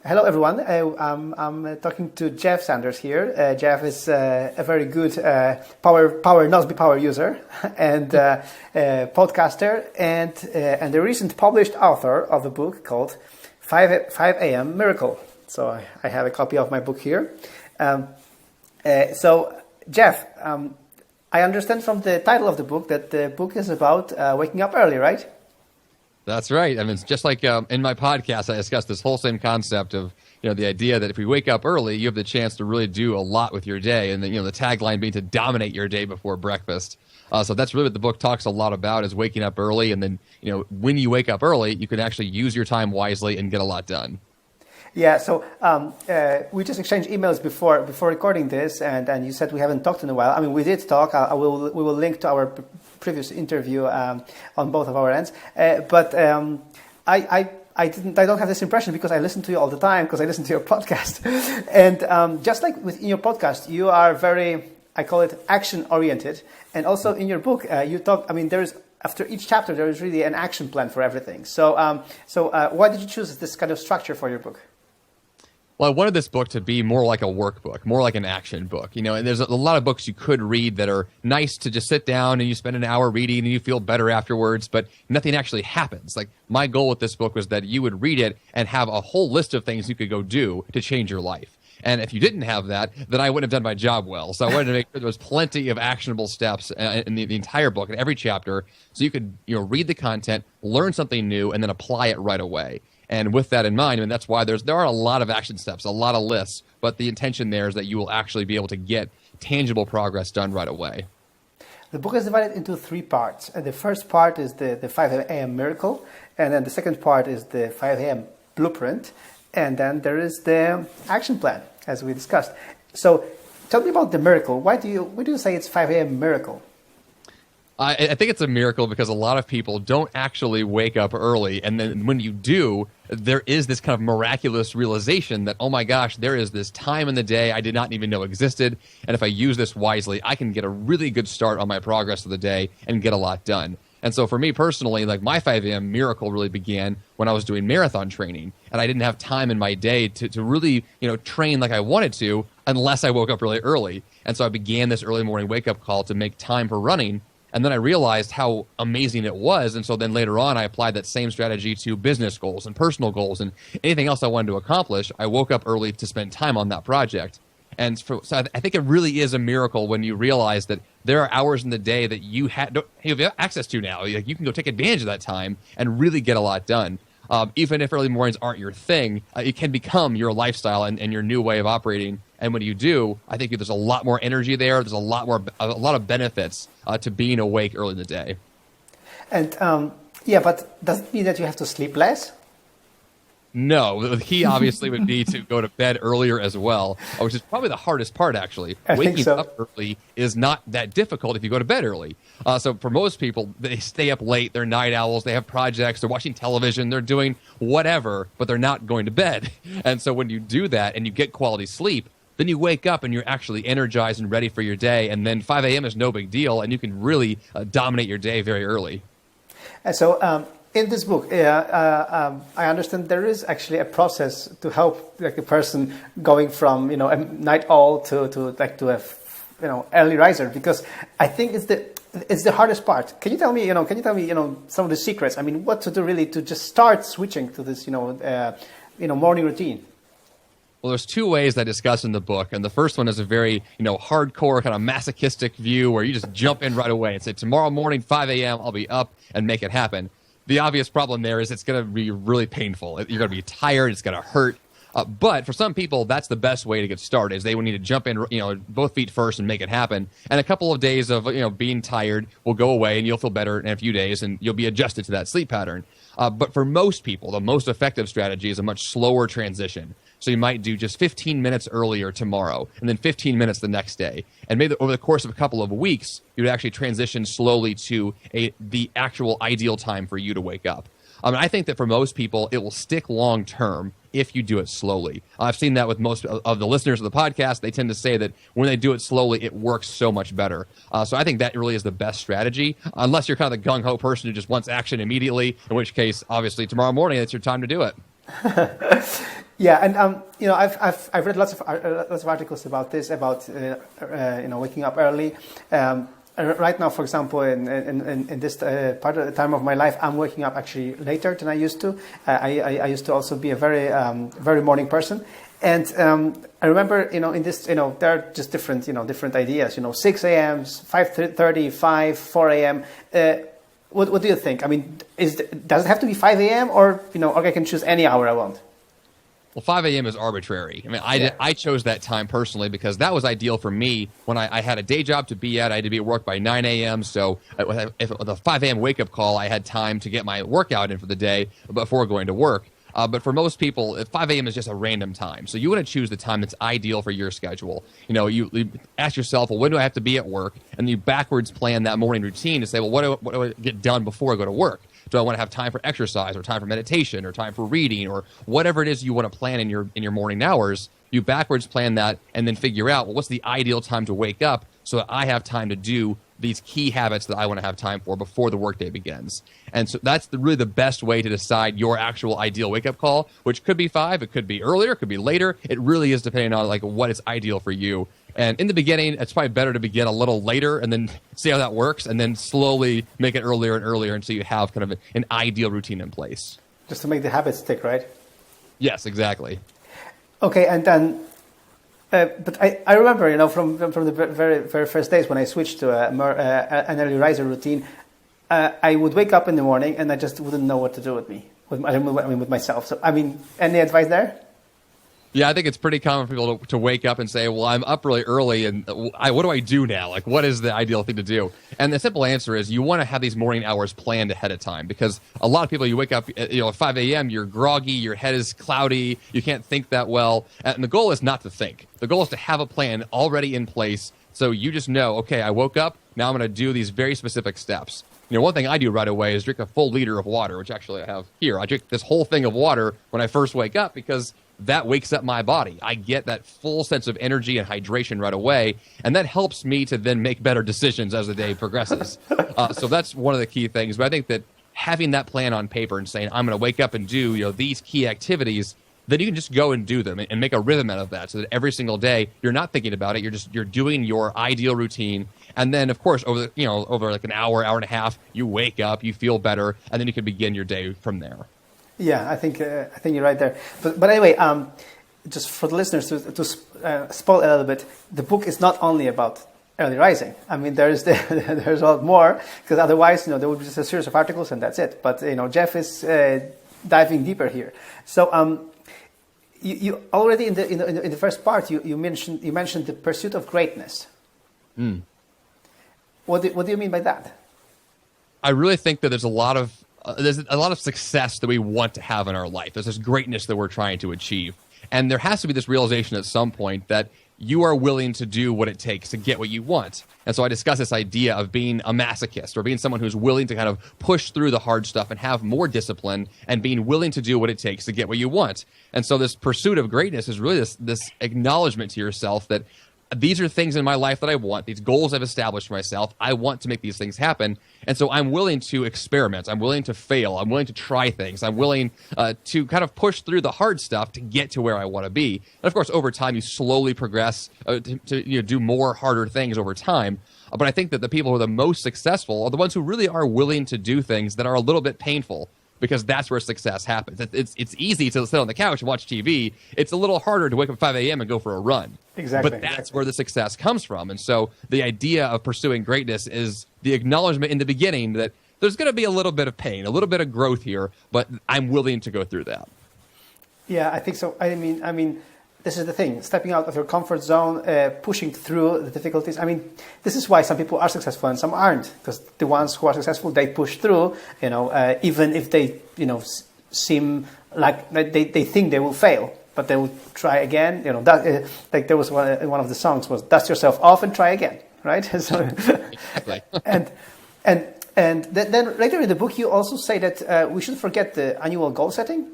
Hello, everyone. I'm talking to Jeff Sanders here. Jeff is a very good Nozbe power user and podcaster and a recent published author of a book called 5 a.m. Miracle. So I have a copy of my book here. So Jeff, I understand from the title of the book that the book is about waking up early, right? That's right. I mean, it's just like in my podcast, I discussed this whole same concept of, the idea that if you wake up early, you have the chance to really do a lot with your day. And the tagline being to dominate your day before breakfast. So that's really what the book talks a lot about, is waking up early. And then, when you wake up early, you can actually use your time wisely and get a lot done. Yeah, so we just exchanged emails before recording this, and you said we haven't talked in a while. I mean, we did talk. We will link to our previous interview on both of our ends. But I don't have this impression because I listen to you all the time, because I listen to your podcast. And just like in your podcast, you are very, I call it action oriented. And also in your book, you talk. I mean, after each chapter, there is really an action plan for everything. So why did you choose this kind of structure for your book? Well, I wanted this book to be more like a workbook, more like an action book. And there's a lot of books you could read that are nice to just sit down and you spend an hour reading and you feel better afterwards, but nothing actually happens. Like, my goal with this book was that you would read it and have a whole list of things you could go do to change your life. And if you didn't have that, then I wouldn't have done my job well. So I wanted to make sure there was plenty of actionable steps in the entire book, in every chapter, so you could read the content, learn something new, and then apply it right away. And with that in mind, that's why there are a lot of action steps, a lot of lists, but the intention there is that you will actually be able to get tangible progress done right away. The book is divided into 3 parts. The first part is the 5 a.m. miracle, and then the second part is the 5 a.m. blueprint, and then there is the action plan, as we discussed. So tell me about the miracle. Why do you say it's 5 a.m. miracle? I think it's a miracle because a lot of people don't actually wake up early. And then when you do, there is this kind of miraculous realization that, oh my gosh, there is this time in the day I did not even know existed. And if I use this wisely, I can get a really good start on my progress of the day and get a lot done. And so for me personally, like, my 5 a.m. miracle really began when I was doing marathon training. And I didn't have time in my day to really, train like I wanted to unless I woke up really early. And so I began this early morning wake-up call to make time for running. And then I realized how amazing it was. And so then later on, I applied that same strategy to business goals and personal goals and anything else I wanted to accomplish. I woke up early to spend time on that project. And so I think it really is a miracle when you realize that there are hours in the day that you have access to now. Like, you can go take advantage of that time and really get a lot done. Even if early mornings aren't your thing, it can become your lifestyle and your new way of operating. And when you do, I think there's a lot more energy there. There's a lot of benefits to being awake early in the day. And but does it mean that you have to sleep less? No, the key obviously would be to go to bed earlier as well, which is probably the hardest part, actually. Waking up early is not that difficult if you go to bed early. So for most people, they stay up late, they're night owls, they have projects, they're watching television, they're doing whatever, but they're not going to bed. And so when you do that and you get quality sleep, then you wake up and you're actually energized and ready for your day, and then 5 a.m. is no big deal, and you can really dominate your day very early. In this book, I understand there is actually a process to help, like, a person going from a night owl to a early riser, because I think it's the hardest part. Can you tell me some of the secrets? I mean, what to do really to just start switching to this morning routine? Well, there's 2 ways I discuss in the book, and the first one is a very, hardcore kind of masochistic view where you just jump in right away and say, tomorrow morning, 5 a.m., I'll be up and make it happen. The obvious problem there is it's going to be really painful. You're going to be tired. It's going to hurt. But for some people, that's the best way to get started, is they will need to jump in, both feet first and make it happen. And a couple of days of, being tired will go away, and you'll feel better in a few days, and you'll be adjusted to that sleep pattern. But for most people, the most effective strategy is a much slower transition. So you might do just 15 minutes earlier tomorrow, and then 15 minutes the next day. And maybe over the course of a couple of weeks, you would actually transition slowly to the actual ideal time for you to wake up. I think that for most people, it will stick long term if you do it slowly. I've seen that with most of the listeners of the podcast. They tend to say that when they do it slowly, it works so much better. So I think that really is the best strategy, unless you're kind of the gung-ho person who just wants action immediately, in which case, obviously, tomorrow morning, it's your time to do it. Yeah, and I've read lots of articles about this, about waking up early. Right now, for example, in this part of the time of my life, I'm waking up actually later than I used to. I used to also be a very morning person, and I remember in this there are just different ideas. 6 a.m., 5:30, 5, 4 a.m. What do you think? I mean, does it have to be 5 a.m. or I can choose any hour I want? Well, 5 a.m. is arbitrary. I mean, I chose that time personally because that was ideal for me when I had a day job to be at. I had to be at work by 9 a.m. So if the 5 a.m. wake-up call, I had time to get my workout in for the day before going to work. But for most people, 5 a.m. is just a random time. So you want to choose the time that's ideal for your schedule. You ask yourself, well, when do I have to be at work? And you backwards plan that morning routine to say, well, what do I get done before I go to work? Do I want to have time for exercise or time for meditation or time for reading or whatever it is you want to plan in your morning hours? You backwards plan that and then figure out, well, what's the ideal time to wake up so that I have time to do these key habits that I want to have time for before the workday begins. And so that's really the best way to decide your actual ideal wake-up call, which could be 5, it could be earlier, it could be later. It really is depending on what is ideal for you. And in the beginning, it's probably better to begin a little later and then see how that works and then slowly make it earlier and earlier until you have kind of an ideal routine in place. Just to make the habits stick, right? Yes, exactly. Okay, and then, but I remember, from the very first days when I switched to an early riser routine, I would wake up in the morning and I just wouldn't know what to do with myself. So, I mean, any advice there? Yeah, I think it's pretty common for people to wake up and say, well, I'm up really early, and what do I do now? What is the ideal thing to do? And the simple answer is you want to have these morning hours planned ahead of time, because a lot of people, you wake up at 5 a.m., you're groggy, your head is cloudy, you can't think that well, and the goal is not to think. The goal is to have a plan already in place so you just know, okay, I woke up, now I'm going to do these very specific steps. One thing I do right away is drink a full liter of water, which actually I have here. I drink this whole thing of water when I first wake up because that wakes up my body. I get that full sense of energy and hydration right away, and that helps me to then make better decisions as the day progresses. So that's one of the key things. But I think that having that plan on paper and saying, I'm going to wake up and do these key activities, then you can just go and do them and make a rhythm out of that so that every single day you're not thinking about it. You're doing your ideal routine. And then, of course, over an hour and a half, you wake up, you feel better, and then you can begin your day from there. Yeah, I think you're right there. But anyway, just for the listeners to spoil a little bit, the book is not only about early rising. I mean, there's a lot more, because otherwise, there would be just a series of articles and that's it. But Jeff is diving deeper here. So you already in the first part you mentioned the pursuit of greatness. Mm. What do you mean by that? I really think that there's a lot of success that we want to have in our life. There's this greatness that we're trying to achieve. And there has to be this realization at some point that you are willing to do what it takes to get what you want. And so I discuss this idea of being a masochist, or being someone who's willing to kind of push through the hard stuff and have more discipline, and being willing to do what it takes to get what you want. And so this pursuit of greatness is really this acknowledgement to yourself that these are things in my life that I want, these goals I've established for myself. I want to make these things happen. And so I'm willing to experiment. I'm willing to fail. I'm willing to try things. I'm willing to kind of push through the hard stuff to get to where I want to be. And of course, over time, you slowly progress to do more harder things over time. But I think that the people who are the most successful are the ones who really are willing to do things that are a little bit painful, because that's where success happens. It's easy to sit on the couch and watch TV. It's a little harder to wake up at 5 a.m. and go for a run. Exactly. But that's where the success comes from. And so the idea of pursuing greatness is the acknowledgement in the beginning that there's going to be a little bit of pain, a little bit of growth here, but I'm willing to go through that. Yeah, I think so. I mean, this is the thing, stepping out of your comfort zone, pushing through the difficulties. I mean, this is why some people are successful and some aren't, because the ones who are successful, they push through, even if they, seem like they think they will fail, but they will try again. Like there was one of the songs was "Dust yourself off and try again," right? So, exactly. and then later in the book, you also say that we should forget the annual goal setting.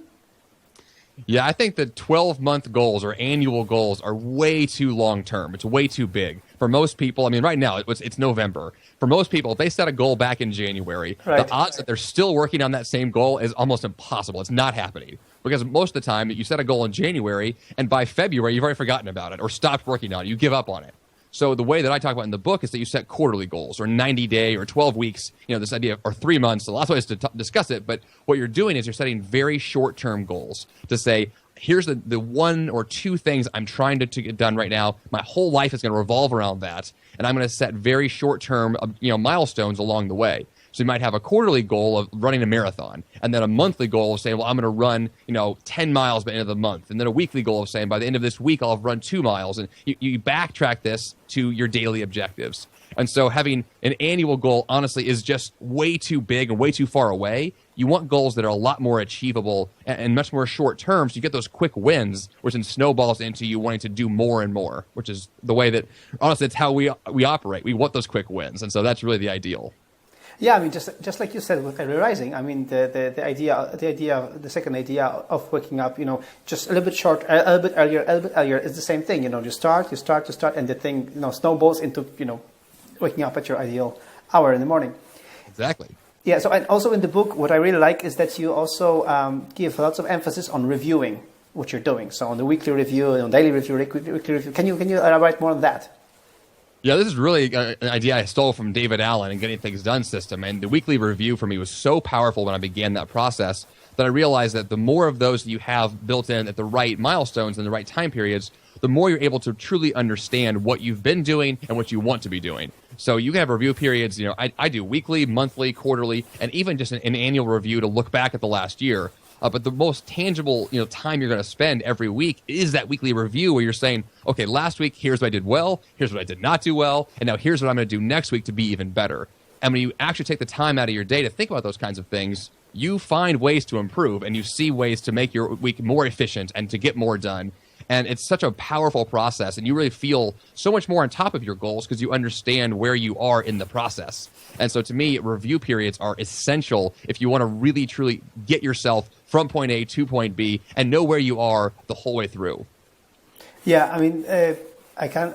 Yeah, I think that 12-month goals or annual goals are way too long term. It's way too big. For most people, I mean, right now it's November. For most people, if they set a goal back in January, Right. the odds that they're still working on that same goal is almost impossible. It's not happening. Because most of the time, you set a goal in January, and by February, you've already forgotten about it or stopped working on it. You give up on it. So the way that I talk about in the book is that you set quarterly goals or 90-day or 12 weeks, this idea, or 3 months. So lots of ways to discuss it. But what you're doing is you're setting very short-term goals to say, here's the one or two things I'm trying to get done right now. My whole life is going to revolve around that. And I'm going to set very short-term, milestones along the way. So you might have a quarterly goal of running a marathon, and then a monthly goal of saying, well, I'm going to run, 10 miles by the end of the month, and then a weekly goal of saying, by the end of this week, I'll have run 2 miles. And you backtrack this to your daily objectives. And so having an annual goal, honestly, is just way too big and way too far away. You want goals that are a lot more achievable and much more short term, so you get those quick wins, which then snowballs into you wanting to do more and more, which is the way that, honestly, it's how we operate. We want those quick wins, and so that's really the ideal. Yeah, I mean, just like you said with Early Rising, I mean, the second idea of waking up, just a little bit short, a little bit earlier is the same thing. You start, and the thing, snowballs into, waking up at your ideal hour in the morning. Exactly. Yeah. So, and also in the book, what I really like is that you also give lots of emphasis on reviewing what you're doing. So on the weekly review, on daily review, weekly review. Can you elaborate more on that? Yeah, this is really an idea I stole from David Allen and Getting Things Done system. And the weekly review for me was so powerful when I began that process that I realized that the more of those that you have built in at the right milestones and the right time periods, the more you're able to truly understand what you've been doing and what you want to be doing. So you can have review periods, I do weekly, monthly, quarterly, and even just an annual review to look back at the last year. But the most tangible, time you're going to spend every week is that weekly review where you're saying, okay, last week, here's what I did well, here's what I did not do well, and now here's what I'm going to do next week to be even better. And when you actually take the time out of your day to think about those kinds of things, you find ways to improve and you see ways to make your week more efficient and to get more done. And it's such a powerful process, and you really feel so much more on top of your goals because you understand where you are in the process. And so to me, review periods are essential if you want to really, truly get yourself from point A to point B and know where you are the whole way through. Yeah, I mean, I can't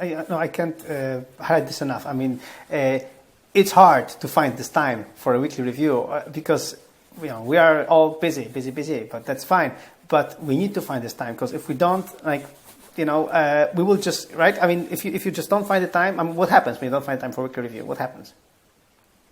highlight this enough. I mean, it's hard to find this time for a weekly review because we are all busy, but that's fine. But we need to find this time because if we don't, we will just, right? I mean, if you just don't find the time, what happens when you don't find time for a weekly review? What happens?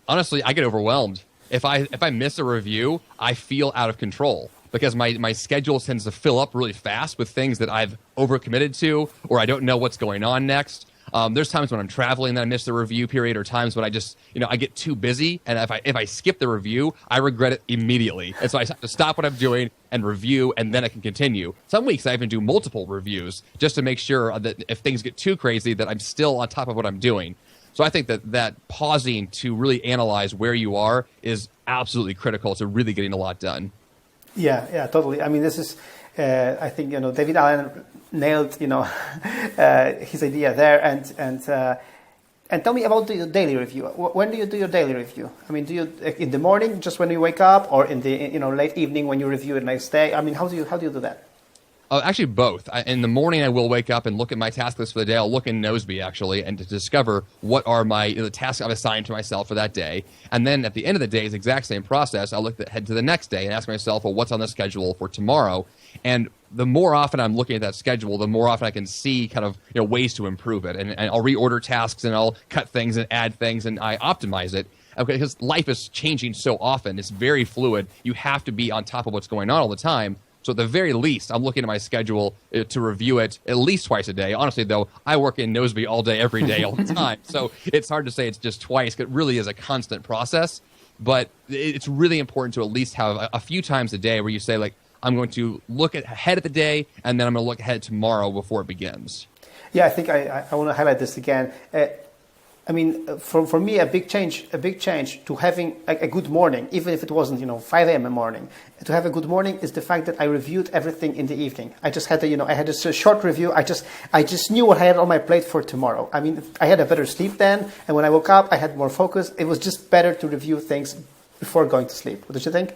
Honestly, I get overwhelmed. If I miss a review, I feel out of control because my schedule tends to fill up really fast with things that I've overcommitted to or I don't know what's going on next. There's times when I'm traveling that I miss the review period, or times when I just, I get too busy, and if I skip the review, I regret it immediately. And so I have to stop what I'm doing and review, and then I can continue. Some weeks I even do multiple reviews just to make sure that if things get too crazy, that I'm still on top of what I'm doing. So I think that pausing to really analyze where you are is absolutely critical to really getting a lot done. Yeah, totally. I mean, this is, I think, David Allen nailed, his idea there. And tell me about your daily review. When do you do your daily review? I mean, do you in the morning, just when you wake up, or in the late evening when you review the next day? I mean, how do you do that? Actually, both. In the morning, I will wake up and look at my task list for the day. I'll look in Nozbe, actually, and to discover what are the tasks I've assigned to myself for that day. And then at the end of the day, it's the exact same process. I'll look ahead to the next day and ask myself, well, what's on the schedule for tomorrow? And the more often I'm looking at that schedule, the more often I can see kind of ways to improve it. And I'll reorder tasks, and I'll cut things and add things, and I optimize it. Okay, because life is changing so often. It's very fluid. You have to be on top of what's going on all the time. So at the very least, I'm looking at my schedule to review it at least twice a day. Honestly, though, I work in Nozbe all day, every day, all the time. So it's hard to say it's just twice. It really is a constant process. But it's really important to at least have a few times a day where you say, I'm going to look ahead of the day, and then I'm going to look ahead tomorrow before it begins. Yeah, I think I want to highlight this again. I mean, for me, a big change to having a good morning, even if it wasn't, 5 a.m. in the morning. To have a good morning is the fact that I reviewed everything in the evening. I just had I had a short review. I just knew what I had on my plate for tomorrow. I mean, I had a better sleep then, and when I woke up, I had more focus. It was just better to review things before going to sleep. What did you think?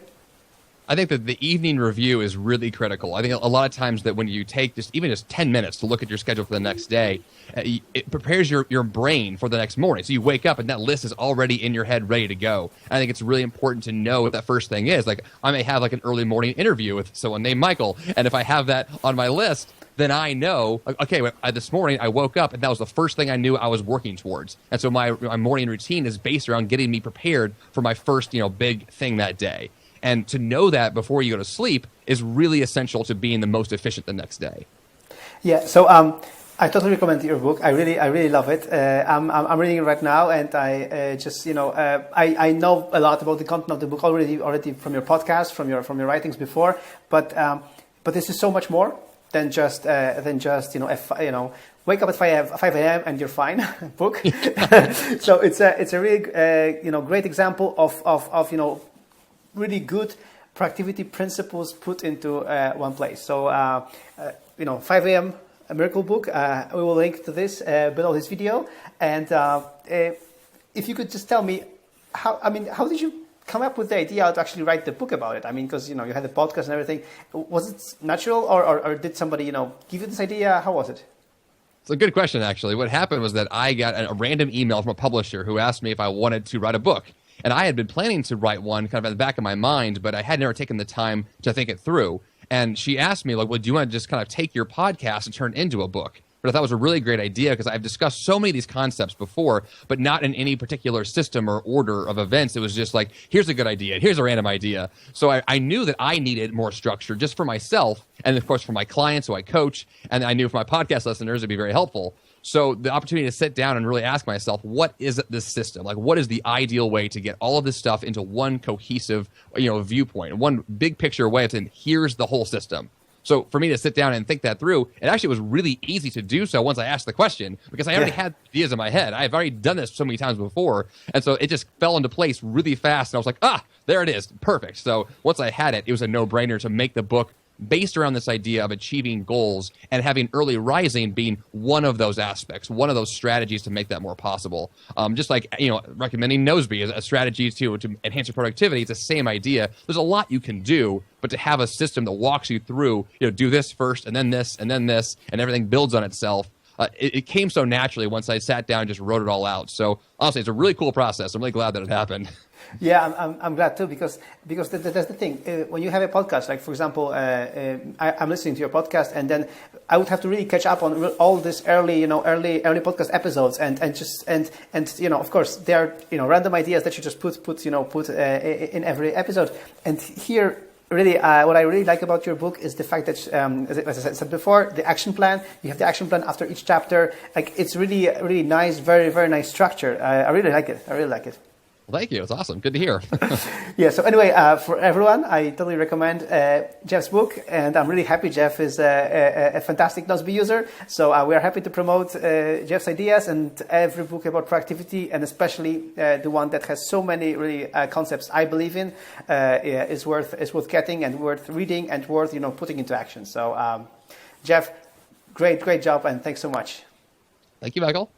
I think that the evening review is really critical. I think a lot of times that when you take even just 10 minutes to look at your schedule for the next day, it prepares your brain for the next morning. So you wake up and that list is already in your head, ready to go. And I think it's really important to know what that first thing is. Like I may have like an early morning interview with someone named Michael. And if I have that on my list, then I know, okay, this morning I woke up and that was the first thing I knew I was working towards. And so my morning routine is based around getting me prepared for my first, big thing that day. And to know that before you go to sleep is really essential to being the most efficient the next day. Yeah. So I totally recommend your book. I really love it. I'm reading it right now, and I I know a lot about the content of the book already from your podcast, from your writings before. But this is so much more than just wake up at 5 a.m. and you're fine book. So it's a really great example of really good productivity principles put into one place. So 5 a.m. a miracle book. We will link to this below this video. And if you could just tell me how did you come up with the idea to actually write the book about it? I mean, because you had the podcast and everything. Was it natural, or did somebody give you this idea? How was it? It's a good question, actually. What happened was that I got a random email from a publisher who asked me if I wanted to write a book. And I had been planning to write one kind of at the back of my mind, but I had never taken the time to think it through. And she asked me, like, well, do you want to just kind of take your podcast and turn it into a book? But I thought it was a really great idea because I've discussed so many of these concepts before, but not in any particular system or order of events. It was just like, here's a good idea, here's a random idea. So I knew that I needed more structure just for myself, and of course for my clients who I coach, and I knew for my podcast listeners it'd be very helpful. So the opportunity to sit down and really ask myself, what is this system? Like, what is the ideal way to get all of this stuff into one cohesive, viewpoint, one big picture way of saying, here's the whole system. So for me to sit down and think that through, it actually was really easy to do so once I asked the question, because I already had ideas in my head. I've already done this so many times before. And so it just fell into place really fast. And I was like, there it is. Perfect. So once I had it, it was a no-brainer to make the book based around this idea of achieving goals and having early rising being one of those aspects, one of those strategies to make that more possible. Just like, recommending Nozbe as a strategy to enhance your productivity, it's the same idea. There's a lot you can do, but to have a system that walks you through, do this first and then this, and everything builds on itself. It came so naturally once I sat down and just wrote it all out. So honestly, it's a really cool process. I'm really glad that it happened. Yeah, I'm glad too, because that's the thing. When you have a podcast, like for example, I'm listening to your podcast, and then I would have to really catch up on all this early podcast episodes, and of course there are random ideas that you just put in every episode. And here, really, what I really like about your book is the fact that, as I said before, the action plan. You have the action plan after each chapter. Like, it's really, really nice, very, very nice structure. I really like it. Well, thank you. It's awesome. Good to hear. Yeah. So anyway, for everyone, I totally recommend Jeff's book, and I'm really happy Jeff is a fantastic Nozbe user. So we are happy to promote Jeff's ideas and every book about productivity, and especially the one that has so many really concepts I believe in is worth getting and worth reading and worth putting into action. So Jeff, great job, and thanks so much. Thank you, Michael.